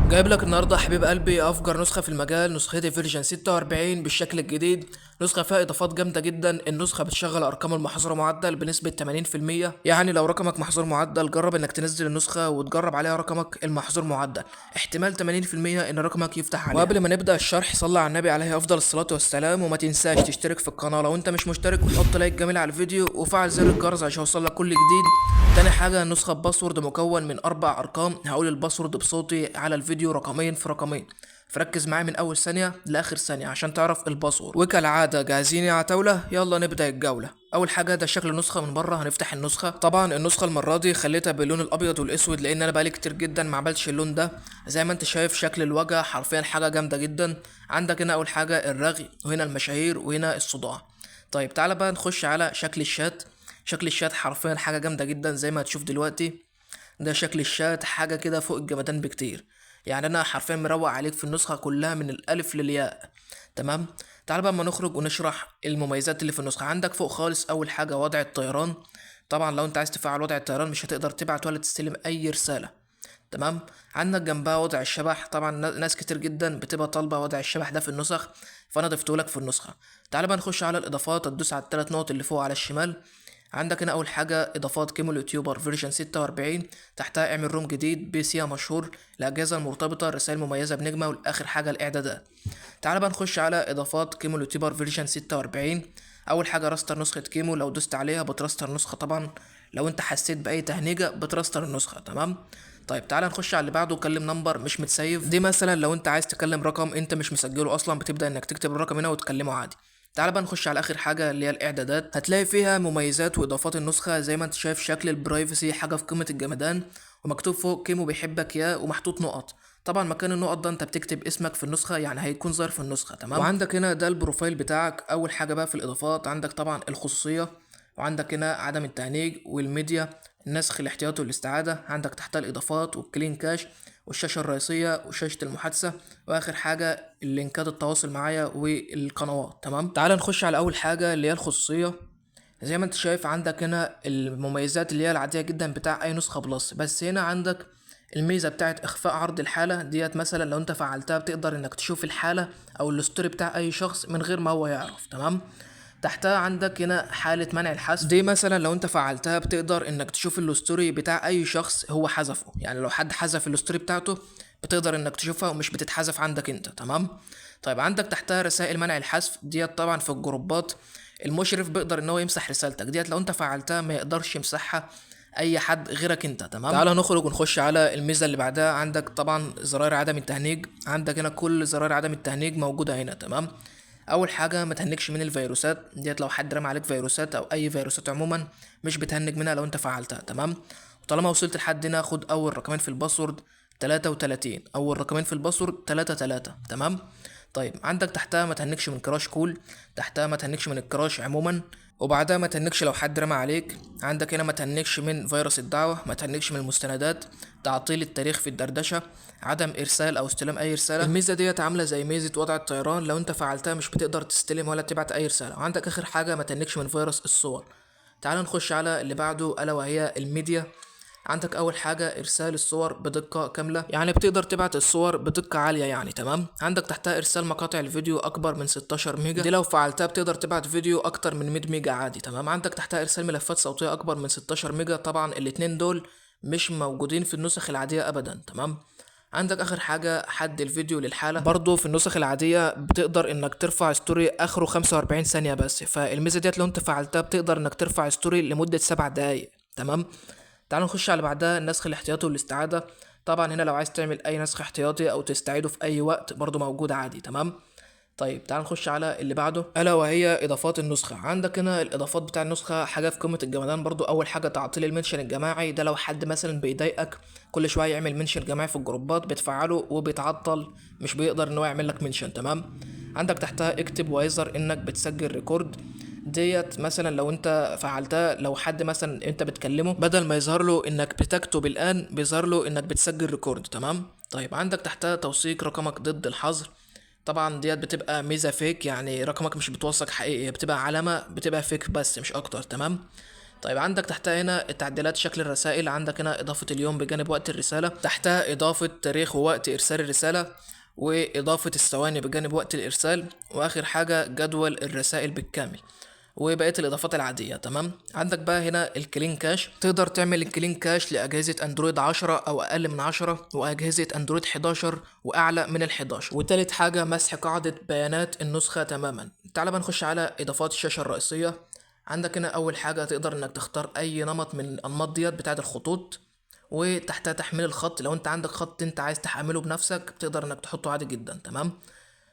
جايب لك النهارده يا حبيب قلبي افجر نسخه في المجال، نسختي فيرجن 46 بالشكل الجديد. نسخه فيها اضافات جامده جدا. النسخه بتشغل ارقام المحظور معدل بنسبه 80%. يعني لو رقمك محظور معدل جرب انك تنزل النسخه وتجرب عليها رقمك المحظور معدل، احتمال 80% ان رقمك يفتح عليها. وقبل ما نبدا الشرح صلى على النبي عليه افضل الصلاه والسلام، وما تنساش تشترك في القناه لو انت مش مشترك، وتحط لايك جميل على الفيديو وفعل زر الجرس عشان يوصلك كل جديد. تاني حاجة، نسخة باسورد مكون من 4 أرقام. هقول الباسورد بصوتي على الفيديو رقمين في رقمين، فركز معايا من أول ثانية لآخر ثانية عشان تعرف الباسورد. وكالعادة جاهزين يا عتاولة؟ يلا نبدأ الجولة. أول حاجة ده شكل النسخة من بره. هنفتح النسخة. طبعا النسخة المرة دي خليتها باللون الأبيض والأسود لأن أنا بقالي كتير جدا ما عملتش اللون ده. زي ما أنت شايف شكل الواجهة حرفيا حاجة جامدة جدا. عندك هنا أول حاجة الرغي، وهنا المشاهير، وهنا الصداع. طيب تعالى بقى نخش على شكل الشات. شكل الشات حرفيا حاجة جامدة جدا زي ما هتشوف دلوقتي. ده شكل الشات حاجة كده فوق الجمدان بكتير. يعني انا حرفيا مروق عليك في النسخة كلها من الالف للياء. تمام. تعال بقى اما نخرج ونشرح المميزات اللي في النسخة. عندك فوق خالص اول حاجة وضع الطيران. طبعا لو انت عايز تفعل وضع الطيران مش هتقدر تبعت ولا تستلم اي رسالة. تمام. عندك جنبها وضع الشبح. طبعا ناس كتير جدا بتبقى طالبة وضع الشبح ده في النسخ، فانا ضفته لك في النسخة. تعال بقى نخش على الاضافات. تدوس على ال3 نقط اللي فوق على الشمال. عندك هنا اول حاجه اضافات كيمو اليوتيوبر فيرجن 46. تحتها اعمل روم جديد بي سي مشهور، الاجهزه المرتبطه، رسائل مميزه بنجمه، والاخر حاجه الاعدادات. تعال بقى نخش على اضافات كيمو اليوتيوبر فيرجن 46. اول حاجه راستر نسخه كيمو. لو دوست عليها بتراستر نسخه طبعا. لو انت حسيت باي تهنيجه بتراستر النسخه. تمام. طيب تعال نخش على اللي بعده. كلم نمبر مش متسيف. دي مثلا لو انت عايز تكلم رقم انت مش مسجله اصلا، بتبدا انك تكتب الرقم هنا وتكلمه عادي. تعال بقى نخش على اخر حاجه اللي هي الاعدادات. هتلاقي فيها مميزات واضافات النسخه. زي ما انت شايف شكل البرايفسي حاجه في قمه الجمدان، ومكتوب فوق كيمو بيحبك يا، ومحطوط نقط. طبعا مكان النقط ده انت بتكتب اسمك في النسخه، يعني هيكون ظاهر في النسخه. تمام. وعندك هنا ده البروفايل بتاعك. اول حاجه بقى في الاضافات عندك طبعا الخصوصيه، وعندك هنا عدم التهنيج والميديا، النسخ الاحتياطي والاستعاده. عندك تحتها الاضافات والكلين كاش والشاشه الرئيسيه وشاشه المحادثه، واخر حاجه اللينكات التواصل معايا والقنوات. تمام. تعال نخش على اول حاجه اللي هي الخصوصيه. زي ما انت شايف عندك هنا المميزات اللي هي العاديه جدا بتاع اي نسخه بلس، بس هنا عندك الميزه بتاعت اخفاء عرض الحاله ديت. مثلا لو انت فعلتها بتقدر انك تشوف الحاله او الستوري بتاع اي شخص من غير ما هو يعرف. تمام. تحتها عندك هنا حالة منع الحذف. دي مثلا لو انت فعلتها بتقدر انك تشوف الستوري بتاع اي شخص هو حذفه. يعني لو حد حذف الستوري بتاعته بتقدر انك تشوفها ومش بتتحذف عندك انت. تمام. طيب عندك تحتها رسائل منع الحذف ديت. طبعا في الجروبات المشرف بيقدر ان هو يمسح رسالتك ديت. لو انت فعلتها ما يقدرش يمسحها اي حد غيرك انت. تمام. تعال نخرج ونخش على الميزه اللي بعدها. عندك طبعا زرار عدم التهنيج. عندك هنا كل زرار عدم التهنيج موجوده هنا. تمام. اول حاجه ما تهنجش من الفيروسات ديت. لو حد رمى عليك فيروسات او اي فيروسات عموما مش بتهنج منها لو انت فعلتها. تمام. وطالما وصلت لحد هنا خد اول رقمين في الباسورد 33. اول رقمين في الباسورد 33. تمام. طيب عندك تحتها ما تهنكش من كراش كول. تحتها ما تهنكش من الكراش عموما، وبعدها ما تهنكش لو حد رمى عليك. عندك هنا ما تهنكش من فيروس الدعوة، ما تهنكش من المستندات، تعطيل التاريخ في الدردشة، عدم ارسال او استلام اي رسالة. الميزة ديت عاملة زي ميزة وضع الطيران، لو انت فعلتها مش بتقدر تستلم ولا تبعت اي رسالة. وعندك اخر حاجة ما تهنكش من فيروس الصور. تعال نخش على اللي بعده الا وهي الميديا. عندك اول حاجه ارسال الصور بدقه كامله، يعني بتقدر تبعت الصور بدقه عاليه يعني. تمام. عندك تحتها ارسال مقاطع الفيديو اكبر من 16 ميجا. دي لو فعلتها بتقدر تبعت فيديو اكتر من 100 ميجا عادي. تمام. عندك تحتها ارسال ملفات صوتيه اكبر من 16 ميجا. طبعا الاتنين دول مش موجودين في النسخ العاديه ابدا. تمام. عندك اخر حاجه حد الفيديو للحاله. برضو في النسخ العاديه بتقدر انك ترفع ستوري اخره 45 ثانيه بس، فالميزه ديت لو انت فعلتها بتقدر انك ترفع ستوري لمده 7 دقائق. تمام. تعالوا نخش على بعدها النسخ الاحتياطي والاستعادة. طبعا هنا لو عايز تعمل اي نسخ احتياطي او تستعيده في اي وقت برضو موجود عادي. تمام. طيب تعال نخش على اللي بعده الا وهي اضافات النسخه. عندك هنا الاضافات بتاع النسخه حاجه في قمه الجمدان برضو. اول حاجه تعطيل المنشن الجماعي. ده لو حد مثلا بيضايقك كل شويه يعمل منشن جماعي في الجروبات بتفعله وبيتعطل، مش بيقدر ان هو يعمل لك منشن. تمام. عندك تحتها اكتب ويظهر انك بتسجل ريكورد. ديت مثلا لو انت فعلتها لو حد مثلا انت بتكلمه بدل ما يظهر له انك بتكتب الان بيظهر له انك بتسجل ريكورد. تمام. طيب عندك تحتها توثيق رقمك ضد الحظر. طبعا ديت بتبقى ميزه فيك، يعني رقمك مش بتوثق حقيقي، هي بتبقى علامه بتبقى فيك بس مش اكتر. تمام. طيب عندك تحتها هنا تعديلات شكل الرسائل، عندك هنا إضافة اليوم بجانب وقت الرسالة، تحتها إضافة تاريخ ووقت إرسال الرسالة، وإضافة الثواني بجانب وقت الإرسال، وآخر حاجة جدول الرسائل بالكامل، وبقية الإضافات العادية. تمام. عندك بقى هنا الكلين كاش، تقدر تعمل الكلين كاش لأجهزة أندرويد 10 أو أقل من 10، وأجهزة أندرويد 11 وأعلى من ال 11. وتالت حاجة مسح قاعدة بيانات النسخة تماما. تعال بقى نخش على إضافات الشاشة الرئيسية. عندك هنا أول حاجة تقدر إنك تختار أي نمط من الأنماط ديت بتاعة الخطوط، وتحتها تحميل الخط. لو أنت عندك خط أنت عايز تحمله بنفسك بتقدر إنك تحطه عادي جدا. تمام.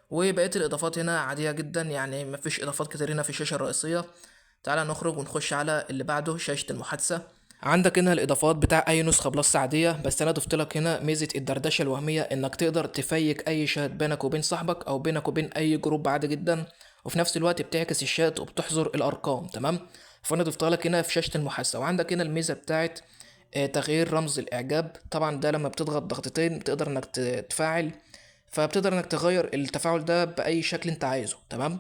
وبقية الإضافات هنا عادية جدا، يعني مفيش إضافات كتير هنا في الشاشة الرئيسية. تعالى نخرج ونخش على اللي بعده، شاشة المحادثة. عندك هنا الإضافات بتاع أي نسخة بلس عادية، بس أنا ضفت لك هنا ميزة الدردشة الوهمية، إنك تقدر تفيك أي شات بينك وبين صاحبك أو بينك وبين أي جروب عادي جدا، وفي نفس الوقت بتعكس الشات وبتحظر الأرقام. تمام. فأنا ضفت لك هنا في شاشة المحادثة. وعندك هنا الميزة بتاعت تغيير رمز الإعجاب. طبعا ده لما بتضغط ضغطتين بتقدر إنك تفعل، فبتقدر انك تغير التفاعل ده باي شكل انت عايزه. تمام.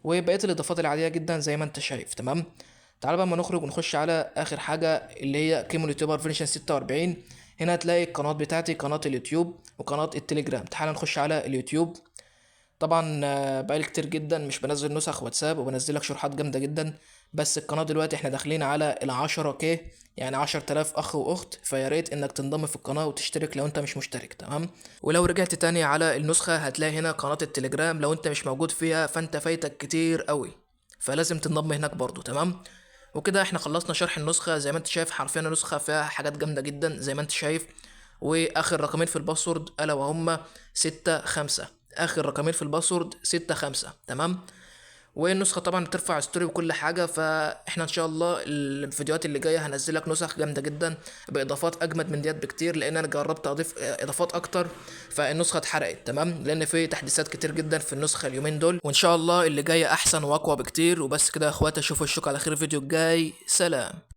وبقيه الاضافات العاديه جدا زي ما انت شايف. تمام. تعال بقى ما نخرج ونخش على اخر حاجه اللي هي كيمو يوتيوبر فيرجن 46. هنا هتلاقي القناه بتاعتي، قناه اليوتيوب وقناه التليجرام. تعال نخش على اليوتيوب. طبعا بقالي كتير جدا مش بنزل نسخ واتساب وبنزل لك شروحات جامده جدا، بس القناه دلوقتي احنا داخلين على العشرة كي، يعني 10,000 اخ واخت، فيا ريت انك تنضم في القناه وتشترك لو انت مش مشترك. تمام. ولو رجعت تاني على النسخه هتلاقي هنا قناه التليجرام، لو انت مش موجود فيها فانت فايتك كتير قوي، فلازم تنضم هناك برضو. تمام. وكده احنا خلصنا شرح النسخه. زي ما انت شايف حرفيا النسخه فيها حاجات جامده جدا زي ما انت شايف. واخر رقمين في الباسورد الا وهما 6 5. اخر رقمين في الباسورد 6 5. تمام. والنسخه طبعا بترفع ستوري وكل حاجه. فاحنا ان شاء الله الفيديوهات اللي جايه هنزلك نسخ جامده جدا باضافات اجمد من ديت بكتير، لان انا جربت اضيف اضافات اكتر فالنسخه اتحرقت. تمام. لان في تحديثات كتير جدا في النسخه اليومين دول، وان شاء الله اللي جايه احسن واقوى بكتير. وبس كده يا اخواتي، اشوفوا الشوك على خير. الفيديو الجاي، سلام.